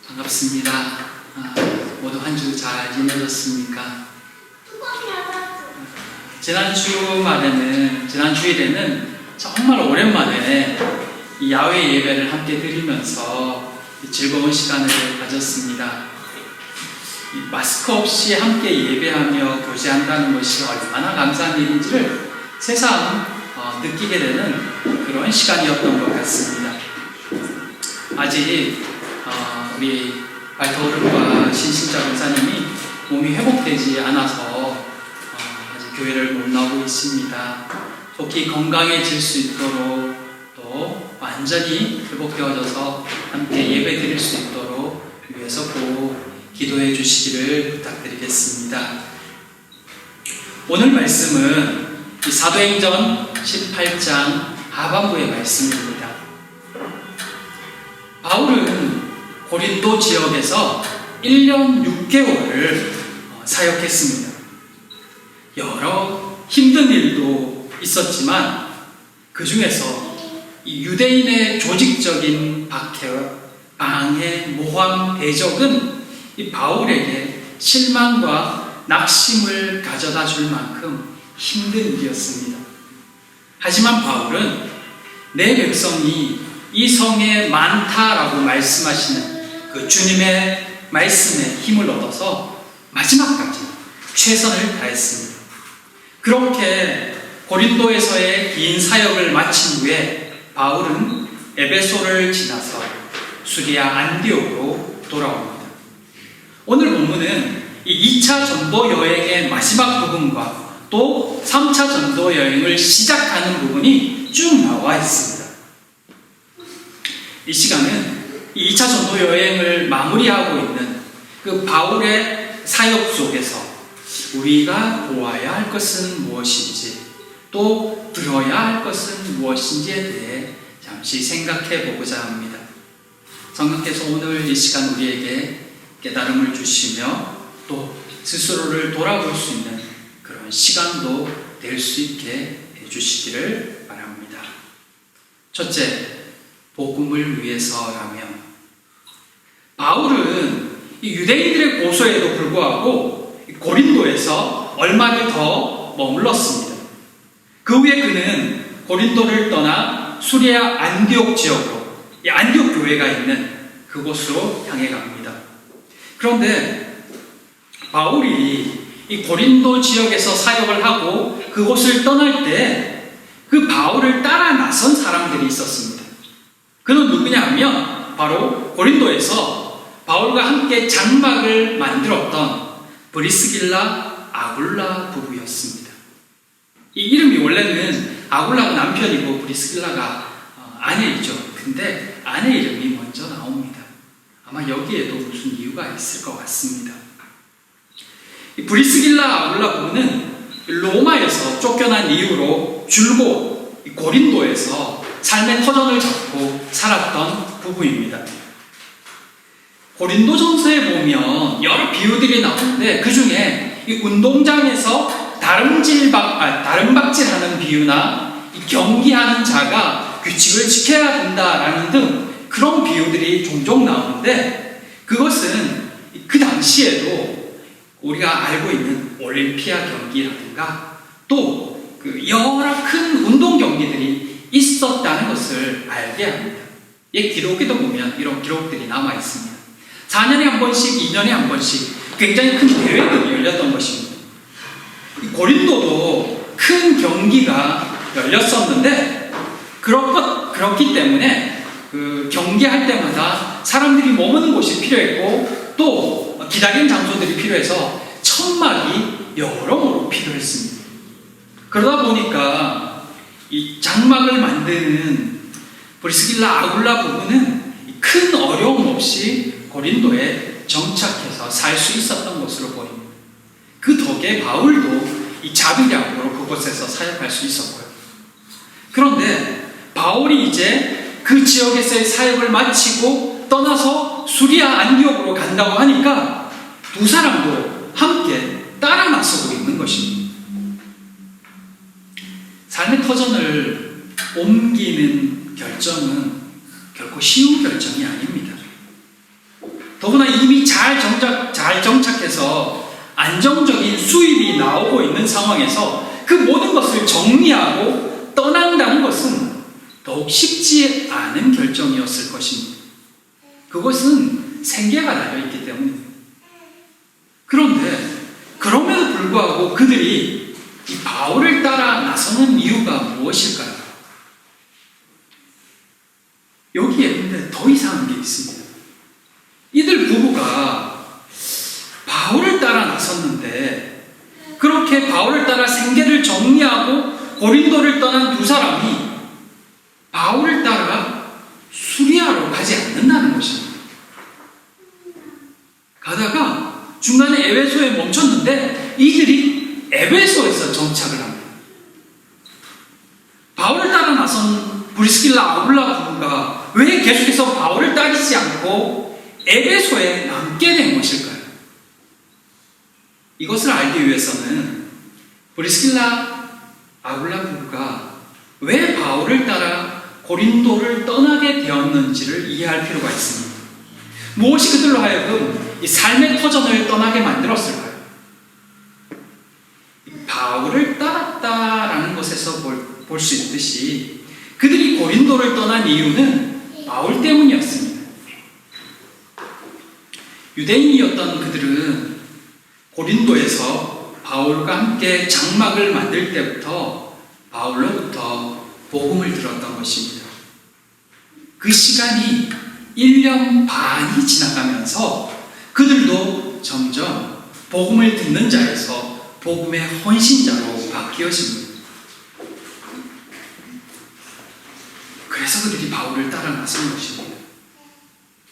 반갑습니다. 모두 한 주 잘 지내셨습니까? 지난 주일에는 정말 오랜만에 이 야외 예배를 함께 드리면서 즐거운 시간을 가졌습니다. 마스크 없이 함께 예배하며 교제한다는 것이 얼마나 감사한 일인지를 새삼 느끼게 되는 그런 시간이었던 것 같습니다. 아직 우리 발터오른과 신신자 권사님이 몸이 회복되지 않아서 아직 교회를 못 나오고 있습니다. 속히 건강해질 수 있도록 또 완전히 회복되어져서 함께 예배 드릴 수 있도록 위해서 꼭 기도해 주시기를 부탁드리겠습니다. 오늘 말씀은 사도행전 18장 하반부의 말씀입니다. 바울은 고린도 지역에서 1년 6개월을 사역했습니다. 여러 힘든 일도 있었지만 그 중에서 이 유대인의 조직적인 박해, 방해, 모함, 대적은 이 바울에게 실망과 낙심을 가져다 줄 만큼 힘든 일이었습니다. 하지만 바울은 내 백성이 이 성에 많다라고 말씀하시는 그 주님의 말씀에 힘을 얻어서 마지막까지 최선을 다했습니다. 그렇게 고린도에서의 긴 사역을 마친 후에 바울은 에베소를 지나서 수리아 안디옥으로 돌아옵니다. 오늘 본문은 이 2차 전도 여행의 마지막 부분과 또 3차 전도 여행을 시작하는 부분이 쭉 나와 있습니다. 이 시간은 이 2차 전도 여행을 마무리하고 있는 그 바울의 사역 속에서 우리가 보아야 할 것은 무엇인지 또 들어야 할 것은 무엇인지에 대해 잠시 생각해 보고자 합니다. 성령께서 오늘 이 시간 우리에게 깨달음을 주시며 또 스스로를 돌아볼 수 있는 그런 시간도 될 수 있게 해주시기를 바랍니다. 첫째, 복음을 위해서라면 바울은 이 유대인들의 고소에도 불구하고 고린도에서 얼마를 더 머물렀습니다. 그 후에 그는 고린도를 떠나 수리아 안디옥 지역으로 이 안디옥 교회가 있는 그곳으로 향해 갑니다. 그런데 바울이 이 고린도 지역에서 사역을 하고 그곳을 떠날 때 그 바울을 따라 나선 사람들이 있었습니다. 그는 누구냐 하면 바로 고린도에서 바울과 함께 장막을 만들었던 브리스길라 아굴라 부부였습니다. 이 이름이 원래는 아굴라가 남편이고 브리스길라가 아내이죠. 근데 아내 이름이 먼저 나옵니다. 아마 여기에도 무슨 이유가 있을 것 같습니다. 이 브리스길라 아굴라 부부는 로마에서 쫓겨난 이후로 줄곧 고린도에서 삶의 터전을 잡고 살았던 부부입니다. 고린도전서에 보면 여러 비유들이 나오는데 그 중에 이 운동장에서 다름박질하는 비유나 이 경기하는 자가 규칙을 지켜야 된다라는 등 그런 비유들이 종종 나오는데 그것은 그 당시에도 우리가 알고 있는 올림피아 경기라든가 또 그 여러 큰 운동 경기들이 있었다는 것을 알게 합니다. 옛 기록에도 보면 이런 기록들이 남아 있습니다. 4년에 한 번씩, 2년에 한 번씩 굉장히 큰 대회들이 열렸던 것입니다. 고린도도 큰 경기가 열렸었는데 그렇기 때문에 그 경기할 때마다 사람들이 머무는 곳이 필요했고 또 기다리는 장소들이 필요해서 천막이 여러모로 필요했습니다. 그러다 보니까 이 장막을 만드는 브리스길라 아굴라 부부는 큰 어려움 없이 고린도에 정착해서 살 수 있었던 것으로 보입니다. 그 덕에 바울도 이 자비량으로 그곳에서 사역할 수 있었고요. 그런데 바울이 이제 그 지역에서의 사역을 마치고 떠나서 수리아 안디옥으로 간다고 하니까 두 사람도 함께 따라 나서고 있는 것입니다. 삶의 터전을 옮기는 결정은 결코 쉬운 결정이 아닙니다. 더 잘 정착해서 안정적인 수입이 나오고 있는 상황에서 그 모든 것을 정리하고 떠난다는 것은 더욱 쉽지 않은 결정이었을 것입니다. 그것은 생계가 달려있기 때문입니다. 그런데 그럼에도 불구하고 그들이 이 바울을 따라 나서는 이유가 무엇일까요? 여기에 근데 더 이상한 게 있습니다. 이들 부부가 바울을 따라 나섰는데 그렇게 바울을 따라 생계를 정리하고 고린도를 떠난 두 사람이 바울을 따라 수리아로 가지 않는다는 것입니다. 가다가 중간에 에베소에 멈췄는데 이들이 에베소에서 정착을 합니다. 바울을 따라 나선 브리스길라 아굴라 부부가 왜 계속해서 바울을 따르지 않고 에베소에 남게 된 것일까요? 이것을 알기 위해서는 브리스길라 아굴라 부부가 왜 바울을 따라 고린도를 떠나게 되었는지를 이해할 필요가 있습니다. 무엇이 그들로 하여금 이 삶의 터전을 떠나게 만들었을까요? 바울을 따랐다라는 것에서 볼 수 있듯이 그들이 고린도를 떠난 이유는 바울 때문이었습니다. 유대인이었던 그들은 고린도에서 바울과 함께 장막을 만들 때부터 바울로부터 복음을 들었던 것입니다. 그 시간이 1년 반이 지나가면서 그들도 점점 복음을 듣는 자에서 복음의 헌신자로 바뀌어집니다. 그래서 그들이 바울을 따라 나선 것입니다.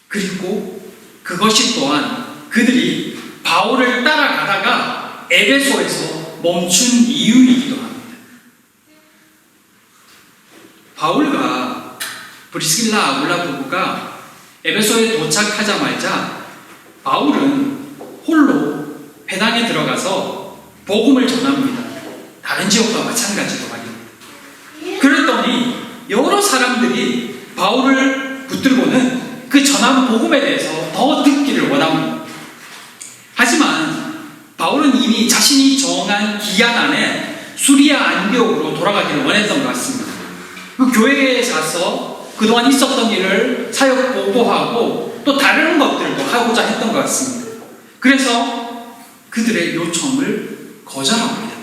그리고 그것이 또한 그들이 바울을 따라가다가 에베소에서 멈춘 이유이기도 합니다. 바울과 브리스길라 아굴라 부부가 에베소에 도착하자마자 바울은 홀로 회당에 들어가서 복음을 전합니다. 다른 지역과 마찬가지로 말입니다. 그랬더니 여러 사람들이 바울을 붙들고는 그 전한 복음에 대해서 더 듣기를 원합니다. 하지만 바울은 이미 자신이 정한 기한 안에 수리아 안디옥으로 돌아가기를 원했던 것 같습니다. 그 교회에 가서 그동안 있었던 일을 사역 보고하고 또 다른 것들도 하고자 했던 것 같습니다. 그래서 그들의 요청을 거절합니다.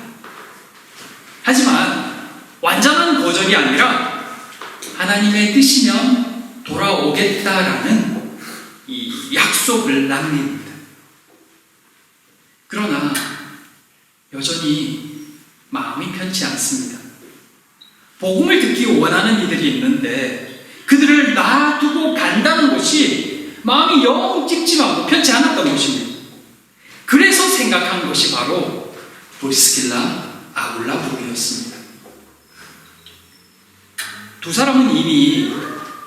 하지만 완전한 거절이 아니라 하나님의 뜻이면 돌아오겠다라는 이 약속을 남깁니다. 그러나 여전히 마음이 편치 않습니다. 복음을 듣기 원하는 이들이 있는데 그들을 놔두고 간다는 것이 마음이 영 찝찝하고 편치 않았던 것입니다. 그래서 생각한 것이 바로 브리스길라 아굴라 부부였습니다. 두 사람은 이미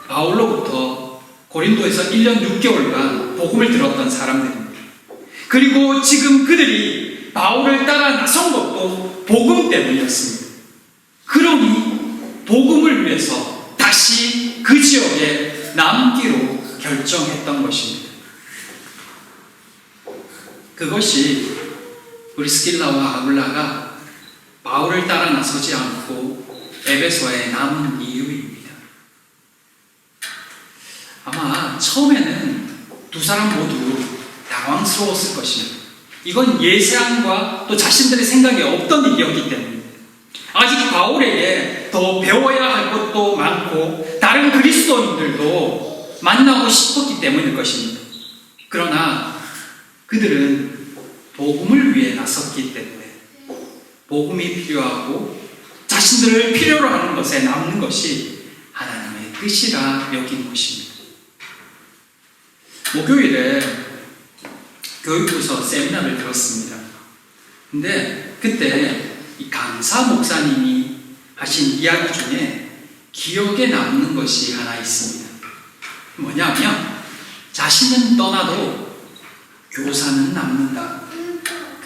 바울로부터 고린도에서 1년 6개월간 복음을 들었던 사람들입니다. 그리고 지금 그들이 바울을 따라 나선 것도 복음 때문이었습니다. 그러니 복음을 위해서 다시 그 지역에 남기로 결정했던 것입니다. 그것이 브리스길라와 아굴라가 바울을 따라 나서지 않고 에베소에 남은 이유입니다. 아마 처음에는 두 사람 모두 당황스러웠을 것입니다. 이건 예상과 또 자신들의 생각에 없던 일이었기 때문입니다. 아직 바울에게 더 배워야 할 것도 많고 다른 그리스도인들도 만나고 싶었기 때문일 것입니다. 그러나 그들은 복음을 위해 나섰기 때문에 복음이 필요하고 자신들을 필요로 하는 것에 남는 것이 하나님의 뜻이라 여긴 것입니다. 목요일에 교육부서 세미나를 들었습니다. 근데 그때 이 강사 목사님이 하신 이야기 중에 기억에 남는 것이 하나 있습니다. 뭐냐면 자신은 떠나도 교사는 남는다.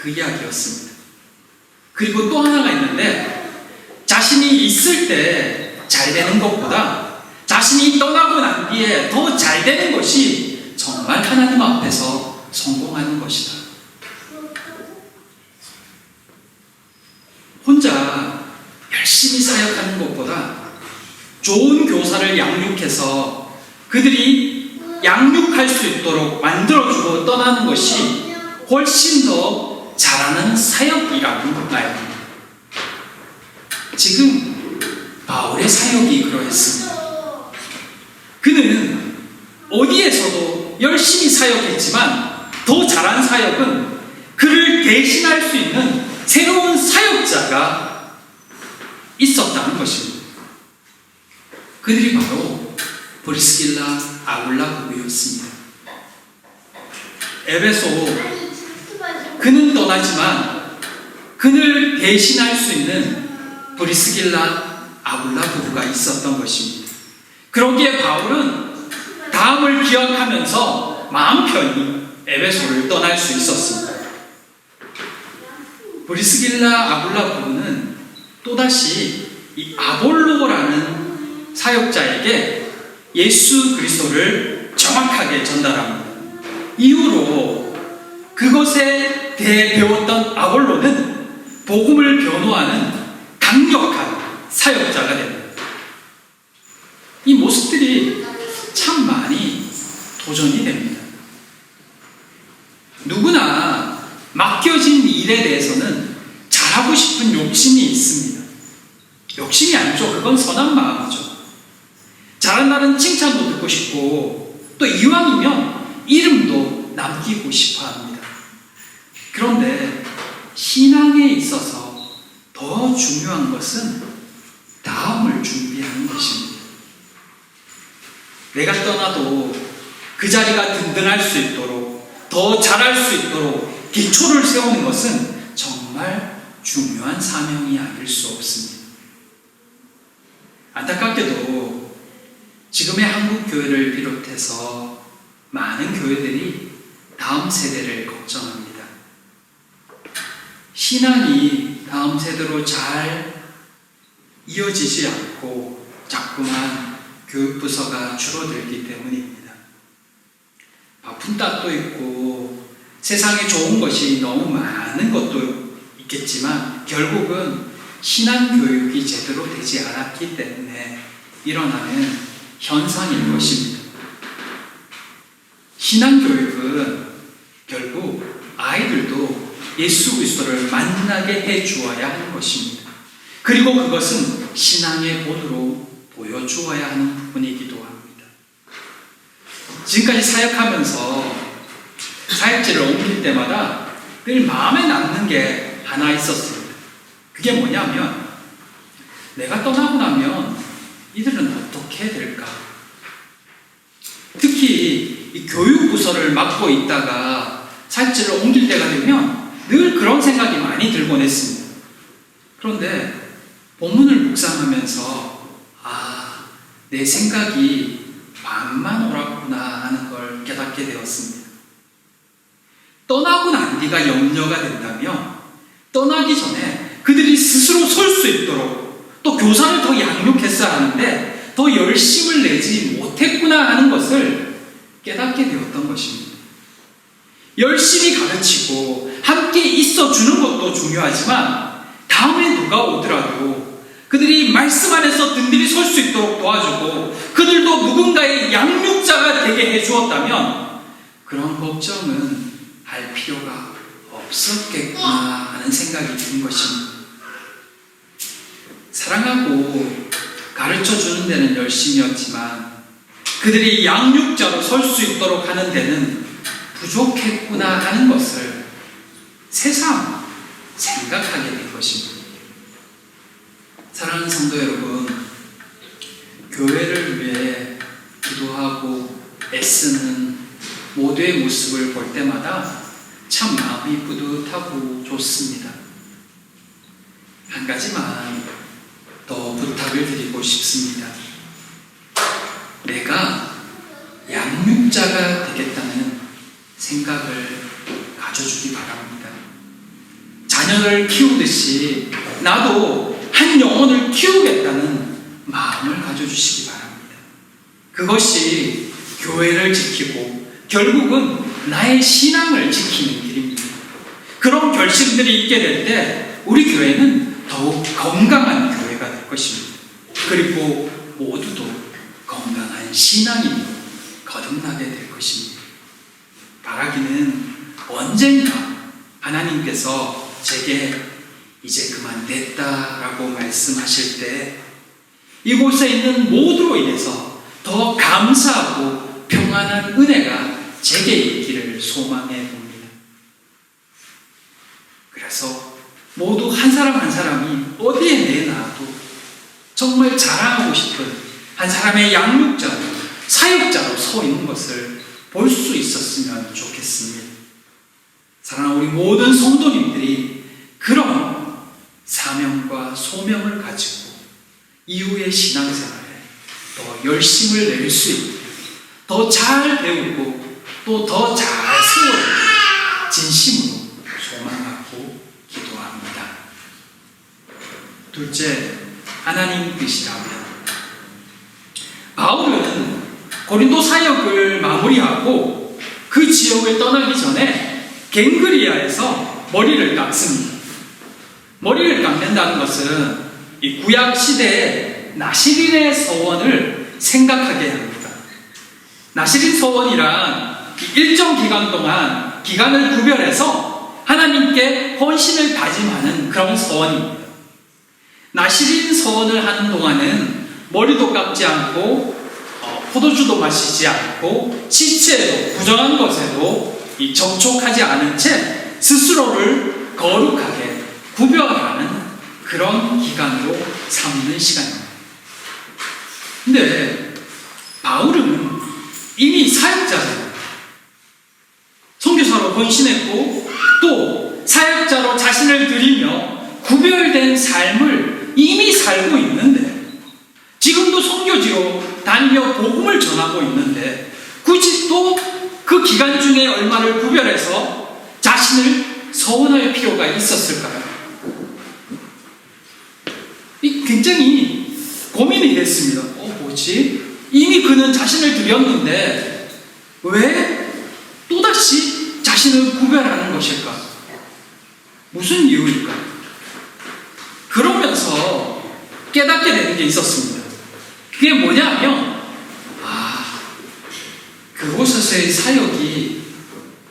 그 이야기였습니다. 그리고 또 하나가 있는데 자신이 있을 때 잘 되는 것보다 자신이 떠나고 난 뒤에 더 잘 되는 것이 정말 하나님 앞에서 성공하는 것이다. 혼자 열심히 사역하는 것보다 좋은 교사를 양육해서 그들이 양육할 수 있도록 만들어주고 떠나는 것이 훨씬 더 잘하는 사역이라는 말입니다. 지금 바울의 사역이 그러했습니다. 그는 어디에서도 열심히 사역했지만 더 잘한 사역은 그를 대신할 수 있는 새로운 사역자가 있었다는 것입니다. 그들이 바로 브리스길라 아굴라 부부였습니다. 에베소, 그는 떠나지만 그를 대신할 수 있는 브리스길라 아굴라 부부가 있었던 것입니다. 그러기에 바울은 다음을 기억하면서 마음 편히 에베소를 떠날 수 있었습니다. 브리스길라 아굴라 부부는 또다시 이 아볼로라는 사역자에게 예수 그리스도를 정확하게 전달합니다. 이후로 그것에 대해 배웠던 아볼로는 복음을 변호하는 강력한 사역자가 됩니다. 이 모습들이 참 많이 도전이 됩니다. 누구나 맡겨진 일에 대해서는 잘하고 싶은 욕심이 있습니다. 욕심이 아니죠. 그건 선한 마음이죠. 잘한 날은 칭찬도 듣고 싶고 또 이왕이면 이름도 남기고 싶어 합니다. 그런데 신앙에 있어서 더 중요한 것은 다음을 준비하는 것입니다. 내가 떠나도 그 자리가 든든할 수 있도록 더 잘할 수 있도록 기초를 세우는 것은 정말 중요한 사명이 아닐 수 없습니다. 안타깝게도 지금의 한국 교회를 비롯해서 많은 교회들이 다음 세대를 걱정합니다. 신앙이 다음 세대로 잘 이어지지 않고 자꾸만 교육부서가 줄어들기 때문입니다. 바쁜 탓도 있고 세상에 좋은 것이 너무 많은 것도 있겠지만 결국은 신앙교육이 제대로 되지 않았기 때문에 일어나는 현상일 것입니다. 신앙교육은 결국 아이들도 예수 그리스도를 만나게 해 주어야 하는 것입니다. 그리고 그것은 신앙의 본으로 보여주어야 하는 부분이기도 합니다. 지금까지 사역하면서 사역지를 옮길 때마다 늘 마음에 남는 게 하나 있었습니다. 그게 뭐냐면 내가 떠나고 나면 이들은 어떻게 될까? 특히 이 교육부서를 맡고 있다가 사역지를 옮길 때가 되면 늘 그런 생각이 많이 들곤 했습니다. 그런데 본문을 묵상하면서 내 생각이 반만 옳았구나 하는 걸 깨닫게 되었습니다. 떠나고 난 뒤가 염려가 된다면 떠나기 전에 그들이 스스로 설 수 있도록 또 교사를 더 양육했어야 하는데 더 열심을 내지 못했구나 하는 것을 깨닫게 되었던 것입니다. 열심히 가르치고 함께 있어주는 것도 중요하지만 다음에 누가 오더라도 그들이 말씀 안에서 든든히 설 수 있도록 도와주고 그들도 누군가의 양육자가 되게 해주었다면 그런 걱정은 할 필요가 없었겠구나 하는 생각이 든 것입니다. 사랑하고 가르쳐주는 데는 열심이었지만 그들이 양육자로 설 수 있도록 하는 데는 부족했구나 하는 것을 새삼 생각하게 된 것입니다. 사랑하는 성도 여러분, 교회를 위해 기도하고 애쓰는 모두의 모습을 볼 때마다 참 마음이 뿌듯하고 좋습니다. 한 가지만 더 부탁을 드리고 싶습니다. 내가 양육자가 되겠다는 생각을 가져주기 바랍니다. 자녀를 키우듯이 나도 한 영혼을 키우겠다는 마음을 가져주시기 바랍니다. 그것이 교회를 지키고 결국은 나의 신앙을 지키는 길입니다. 그런 결심들이 있게 될 때 우리 교회는 더욱 건강한 교회가 될 것입니다. 그리고 모두도 건강한 신앙이 거듭나게 될 것입니다. 바라기는 언젠가 하나님께서 제게 이제 그만 됐다라고 말씀하실 때 이곳에 있는 모두로 인해서 더 감사하고 평안한 은혜가 제게 있기를 소망해 봅니다. 그래서 모두 한 사람 한 사람이 어디에 내놔도 정말 자랑하고 싶은 한 사람의 양육자로, 사역자로 서 있는 것을 볼 수 있었으면 좋겠습니다. 사랑하는 우리 모든 성도님들이 그런 사명과 소명을 가지고 이후의 신앙생활에 더 열심을 낼 수 있고 더 잘 배우고 또 더 잘 세워지고 진심으로 소망하고 기도합니다. 둘째, 하나님 뜻이라면 바울은 고린도 사역을 마무리하고 그 지역을 떠나기 전에 갱그리아에서 머리를 깎습니다. 머리를 깎는다는 것은 이 구약 시대의 나시린의 서원을 생각하게 합니다. 나시린 서원이란 일정 기간 동안 기간을 구별해서 하나님께 헌신을 다짐하는 그런 서원입니다. 나시린 서원을 하는 동안은 머리도 깎지 않고 포도주도 마시지 않고 시체에도 부정한 것에도 접촉하지 않은 채 스스로를 거룩하게 구별하는 그런 기간으로 삼는 시간입니다. 근데 바울은 이미 사역자로 선교사로 헌신했고 또 사역자로 자신을 드리며 구별된 삶을 이미 살고 있는데 지금도 선교지로 다니며 복음을 전하고 있는데 굳이 또 그 기간 중에 얼마를 구별해서 자신을 서원할 필요가 있었을까요? 굉장히 고민이 됐습니다. 뭐지? 이미 그는 자신을 드렸는데 왜 또다시 자신을 구별하는 것일까? 무슨 이유일까? 그러면서 깨닫게 되는 게 있었습니다. 그게 뭐냐면 그곳에서의 사역이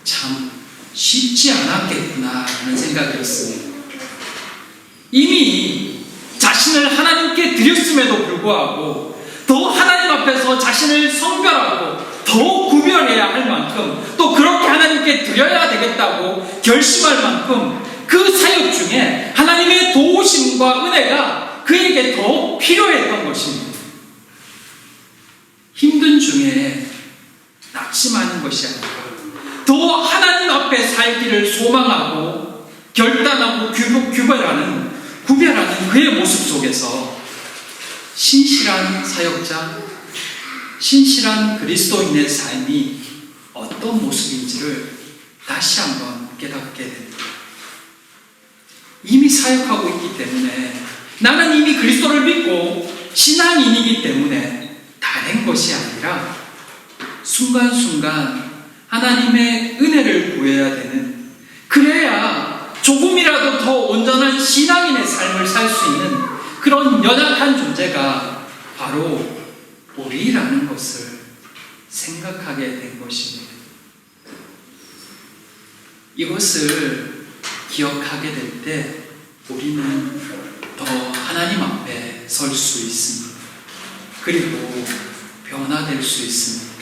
참 쉽지 않았겠구나 하는 생각이 들었습니다. 이미 자신을 하나님께 드렸음에도 불구하고 더 하나님 앞에서 자신을 성별하고 더 구별해야 할 만큼 또 그렇게 하나님께 드려야 되겠다고 결심할 만큼 그 사역 중에 하나님의 도우심과 은혜가 그에게 더 필요했던 것입니다. 힘든 중에 낙심하는 것이 아니라 더 하나님 앞에 살기를 소망하고 결단하고 구별하는 그의 모습 속에서 신실한 사역자, 신실한 그리스도인의 삶이 어떤 모습인지를 다시 한번 깨닫게 됩니다. 이미 사역하고 있기 때문에 나는 이미 그리스도를 믿고 신앙인이기 때문에 다른 것이 아니라 순간순간 하나님의 은혜를 구해야 되는, 그래야 조금이라도 더 온전한 신앙인의 삶을 살 수 있는 그런 연약한 존재가 바로 우리라는 것을 생각하게 된 것입니다. 이것을 기억하게 될 때 우리는 더 하나님 앞에 설 수 있습니다. 그리고 변화될 수 있습니다.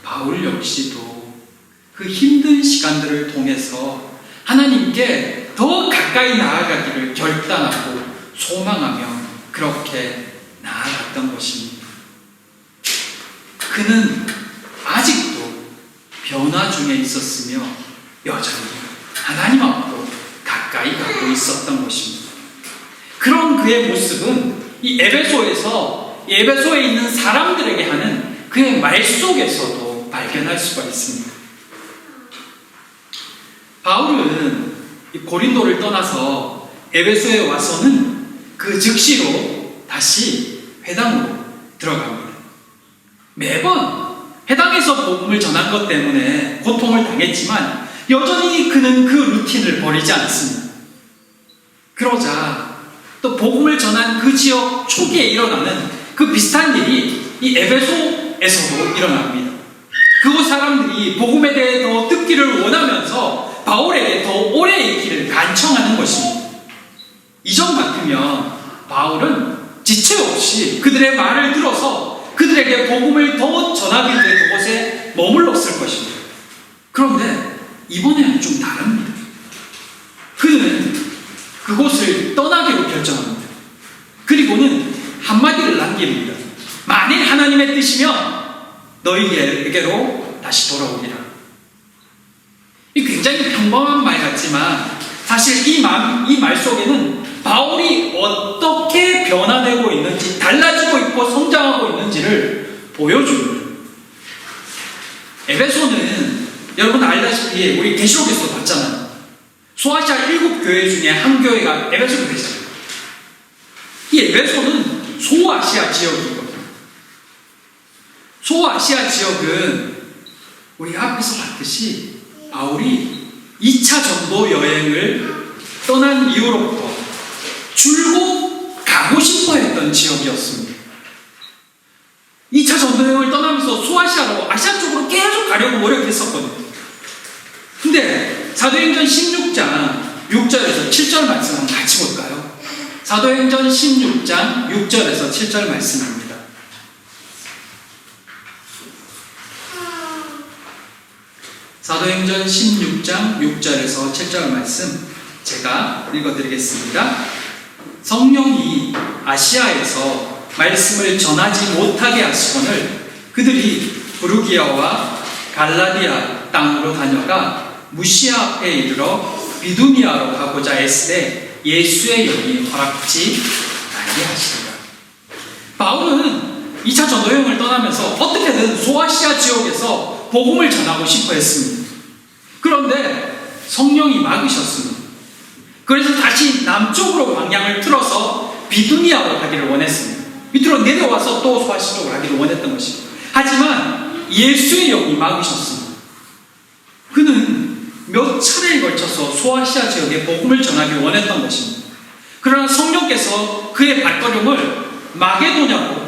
바울 역시도 그 힘든 시간들을 통해서 하나님께 더 가까이 나아가기를 결단하고 소망하며 그렇게 나아갔던 것입니다. 그는 아직도 변화 중에 있었으며 여전히 하나님 앞으로 가까이 가고 있었던 것입니다. 그런 그의 모습은 이 에베소에 있는 사람들에게 하는 그의 말 속에서도 발견할 수가 있습니다. 바울은 고린도를 떠나서 에베소에 와서는 그 즉시로 다시 회당으로 들어갑니다. 매번 회당에 땅에서 복음을 전한 것 때문에 고통을 당했지만 여전히 그는 그 루틴을 버리지 않습니다. 그러자 또 복음을 전한 그 지역 초기에 일어나는 그 비슷한 일이 이 에베소에서도 일어납니다. 그곳 사람들이 복음에 대해 더 듣기를 원하면서 바울에게 더 오래 있기를 간청하는 것입니다. 이전 같으면 바울은 지체 없이 그들의 말을 들어서 그들에게 복음을 더 전하기 위해 그곳에 머물렀을 것입니다. 그런데 이번에는 좀 다릅니다. 그는 그곳을 떠나기로 결정합니다. 그리고는 한마디를 남깁니다. 만일 하나님의 뜻이면 너희에게로 다시 돌아오리라. 이 굉장히 평범한 말 같지만 사실 이 말 속에는 바울이 어떻게 변화되고 있는지, 달라지고 있고 성장하고 있는지를 보여줍니다. 에베소는 여러분 알다시피 우리 계시록에서 봤잖아요. 소아시아 7교회 중에 한 교회가 에베소 교회잖아요. 이 에베소는 소아시아 지역이거든요. 소아시아 지역은 우리 앞에서 봤듯이 바울이 2차 전도 여행을 떠난 이후로부터 줄곧 가고 싶어 했던 지역이었습니다. 2차 전도 여행을 떠나면서 소아시아로 아시아 쪽으로 계속 가려고 노력했었거든요. 근데 사도행전 16장 6절에서 7절 말씀 한번 같이 볼까요? 사도행전 16장 6절에서 7절 말씀입니다. 사도행전 16장 6절에서 7절 말씀 제가 읽어드리겠습니다. 성령이 아시아에서 말씀을 전하지 못하게 하시거늘 그들이 부르기아와 갈라디아 땅으로 다녀가 무시아 앞에 이르러 비두니아로 가고자 애쓰되 예수의 영이 허락지 아니하시니라. 바울은 2차 전도여행을 떠나면서 어떻게든 소아시아 지역에서 복음을 전하고 싶어 했습니다. 그런데 성령이 막으셨습니다. 그래서 다시 남쪽으로 방향을 틀어서 비두니아로 가기를 원했습니다. 밑으로 내려와서 또 소아시아 쪽으로 가기를 원했던 것입니다. 하지만 예수의 영이 막으셨습니다. 그는 몇 차례에 걸쳐서 소아시아 지역에 복음을 전하기를 원했던 것입니다. 그러나 성령께서 그의 발걸음을 마게도냐로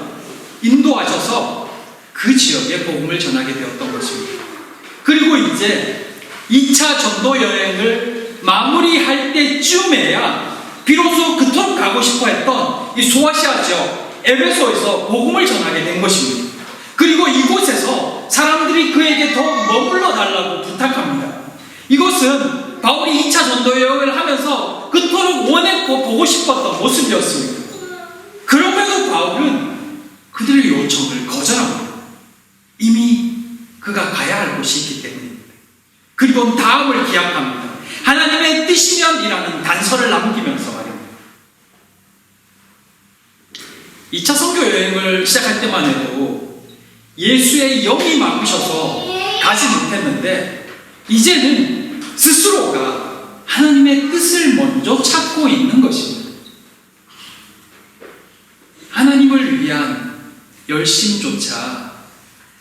인도하셔서 그 지역에 복음을 전하게 되었던 것입니다. 그리고 이제 2차 전도 여행을 마무리할 때쯤에야 비로소 그토록 가고 싶어 했던 이 소아시아 지역 에베소에서 복음을 전하게 된 것입니다. 그리고 이곳에서 사람들이 그에게 더 머물러 달라고 부탁합니다. 이것은 바울이 2차 전도 여행을 하면서 그토록 원했고 보고 싶었던 모습이었습니다. 그럼에도 바울은 그들의 요청을 거절합니다. 이미 그가 가야 할 곳이 있기 때문입니다. 그리고 다음을 기약합니다. 하나님의 뜻이면이라는 단서를 남기면서 말입니다. 2차 선교 여행을 시작할 때만 해도 예수의 영이 막으셔서 가지 못했는데 이제는 스스로가 하나님의 뜻을 먼저 찾고 있는 것입니다. 하나님을 위한 열심조차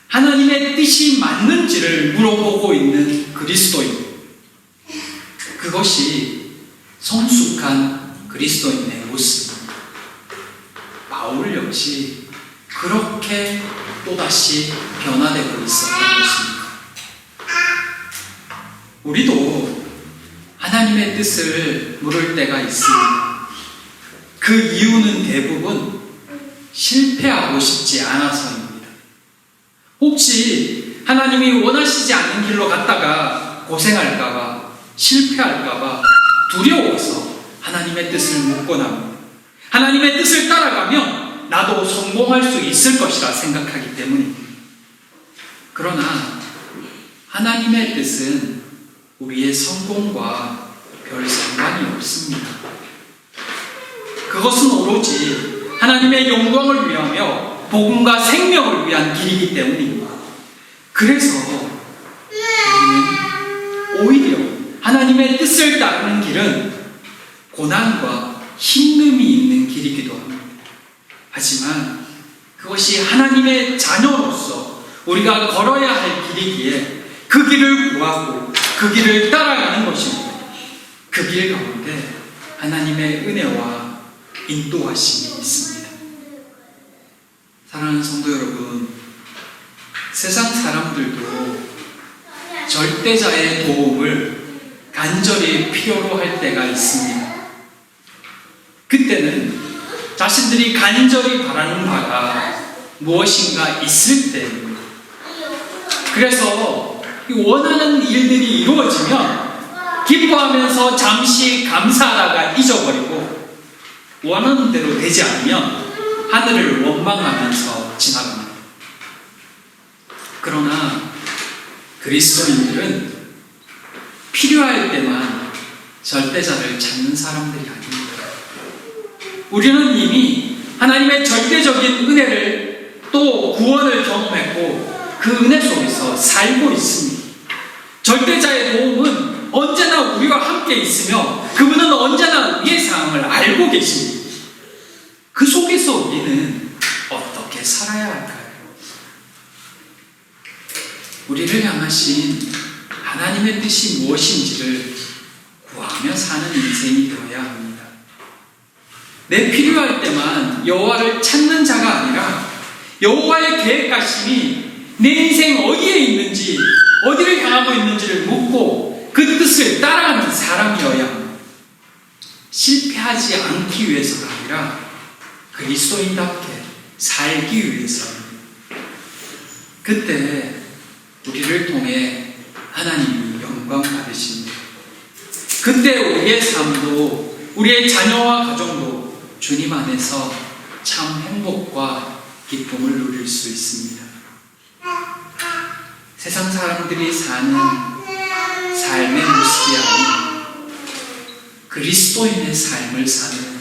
하나님의 뜻이 맞는지를 물어보고 있는 그리스도인. 그것이 성숙한 그리스도인의 모습입니다. 바울 역시 그렇게 또다시 변화되고 있었던 것입니다. 우리도 하나님의 뜻을 물을 때가 있습니다. 그 이유는 대부분 실패하고 싶지 않아서입니다. 혹시 하나님이 원하시지 않는 길로 갔다가 고생할까봐, 실패할까봐 두려워서 하나님의 뜻을 묻곤 합니다. 하나님의 뜻을 따라가면 나도 성공할 수 있을 것이라 생각하기 때문입니다. 그러나 하나님의 뜻은 우리의 성공과 별 상관이 없습니다. 그것은 오로지 하나님의 영광을 위하며 복음과 생명을 위한 길이기 때문입니다. 그래서 우리는 오히려 하나님의 뜻을 따르는 길은 고난과 힘듦이 있는 길이기도 합니다. 하지만 그것이 하나님의 자녀로서 우리가 걸어야 할 길이기에 그 길을 구하고 그 길을 따라가는 것입니다. 그 길 가운데 하나님의 은혜와 인도하심이 있습니다. 사랑하는 성도 여러분, 세상 사람들도 절대자의 도움을 간절히 필요로 할 때가 있습니다. 그때는 자신들이 간절히 바라는 바가 무엇인가 있을 때입니다. 그래서 원하는 일들이 이루어지면 기뻐하면서 잠시 감사하다가 잊어버리고 원하는 대로 되지 않으면 하늘을 원망하면서 지나갑니다. 그러나 그리스도인들은 필요할 때만 절대자를 찾는 사람들이 아닙니다. 우리는 이미 하나님의 절대적인 은혜를 또 구원을 경험했고 그 은혜 속에서 살고 있습니다. 절대자의 도움은 언제나 우리와 함께 있으며 그분은 언제나 우리의 상황을 알고 계십니다. 그 속에서 우리는 어떻게 살아야 할까요? 우리를 향하신 하나님의 뜻이 무엇인지를 구하며 사는 인생이 되어야 합니다. 내 필요할 때만 여호와를 찾는 자가 아니라 여호와의 계획하심이 내 인생 어디에 있는지, 어디를 향하고 있는지를 묻고 그 뜻을 따라가는 사람이어야 합니다. 실패하지 않기 위해서가 아니라 그리스도인답게 살기 위해서입니다. 그때 우리를 통해 하나님이 영광 받으십니다. 그때 우리의 삶도 우리의 자녀와 가정도 주님 안에서 참 행복과 기쁨을 누릴 수 있습니다. 세상 사람들이 사는 삶의 모습이 아닌 그리스도인의 삶을 사는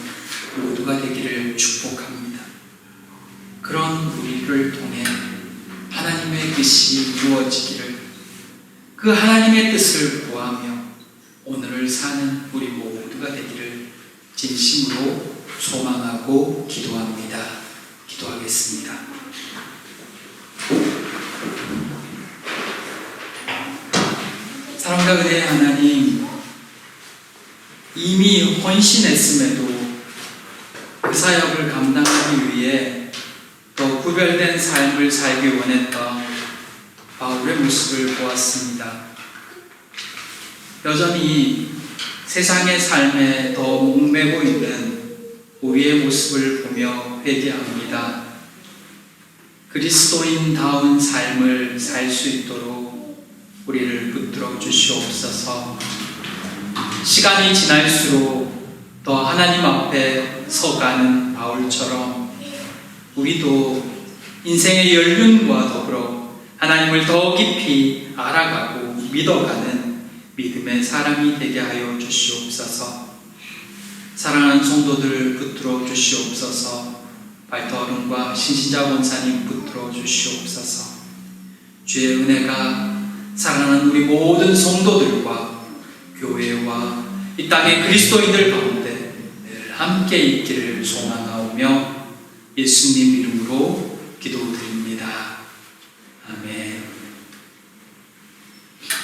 모두가 되기를 축복합니다. 그런 우리를 통해 하나님의 뜻이 이루어지기를, 그 하나님의 뜻을 구하며 오늘을 사는 우리 모두가 되기를 진심으로 소망하고 기도합니다. 기도하겠습니다. 사랑과 은혜의 하나님, 이미 헌신했음에도 그 사역을 감당하기 위해 더 구별된 삶을 살기 원했던 바울의 모습을 보았습니다. 여전히 세상의 삶에 더 목매고 있는 우리의 모습을 보며 회개합니다. 그리스도인다운 삶을 살 수 있도록 우리를 붙들어 주시옵소서. 시간이 지날수록 더 하나님 앞에 서가는 바울처럼 우리도 인생의 연륜과 더불어 하나님을 더 깊이 알아가고 믿어가는 믿음의 사람이 되게 하여 주시옵소서. 사랑하는 성도들을 붙들어 주시옵소서. 발터어른과 신신자 권사님 붙들어 주시옵소서. 주의 은혜가 사랑하는 우리 모든 성도들과 교회와 이 땅의 그리스도인들 가운데 늘 함께 있기를 소망하오며 예수님 이름으로 기도드립니다.